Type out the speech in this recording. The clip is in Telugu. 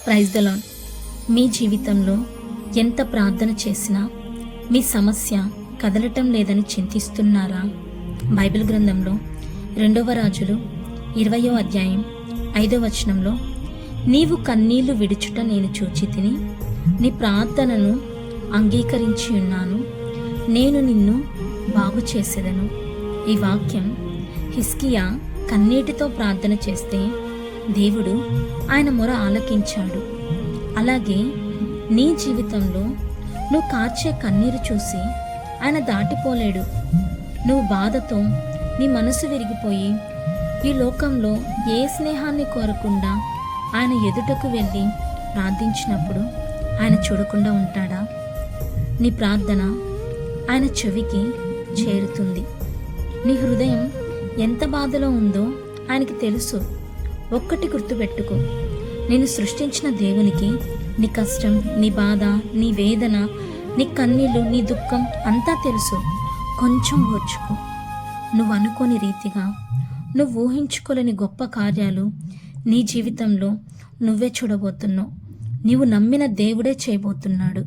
Praise the lord. మీ జీవితంలో ఎంత ప్రార్థన చేసినా మీ సమస్య కదలటం లేదని చింతిస్తున్నారా? బైబిల్ గ్రంథంలో 2వ రాజులు 20వ అధ్యాయం 5వ వచనంలో, నీవు కన్నీళ్లు విడుచుట నేను చూచి తిని, నీ ప్రార్థనను అంగీకరించి ఉన్నాను, నేను నిన్ను బాగు చేసేదను. ఈ వాక్యం హిజ్కియా కన్నీటితో ప్రార్థన చేస్తే దేవుడు ఆయన మొర ఆలకించాడు. అలాగే నీ జీవితంలో నువ్వు కార్చే కన్నీరు చూసి ఆయన దాటిపోలేడు. నువ్వు బాధతో నీ మనసు విరిగిపోయి ఈ లోకంలో ఏ స్నేహాన్ని కోరకుండా ఆయన ఎదుటకు వెళ్ళి ప్రార్థించినప్పుడు ఆయన చూడకుండా ఉంటాడా? నీ ప్రార్థన ఆయన చెవికి చేరుతుంది. నీ హృదయం ఎంత బాధలో ఉందో ఆయనకి తెలుసు. ఒక్కటి గుర్తుపెట్టుకో, నేను సృష్టించిన దేవునికి నీ కష్టం, నీ బాధ, నీ వేదన, నీ కన్నీళ్ళు, నీ దుఃఖం అంతా తెలుసు. కొంచెం ఓర్చుకో. నువ్వు అనుకోని రీతిగా, నువ్వు ఊహించుకోలేని గొప్ప కార్యాలు నీ జీవితంలో నువ్వే చూడబోతున్నావు. నీవు నమ్మిన దేవుడే చేయబోతున్నాడు.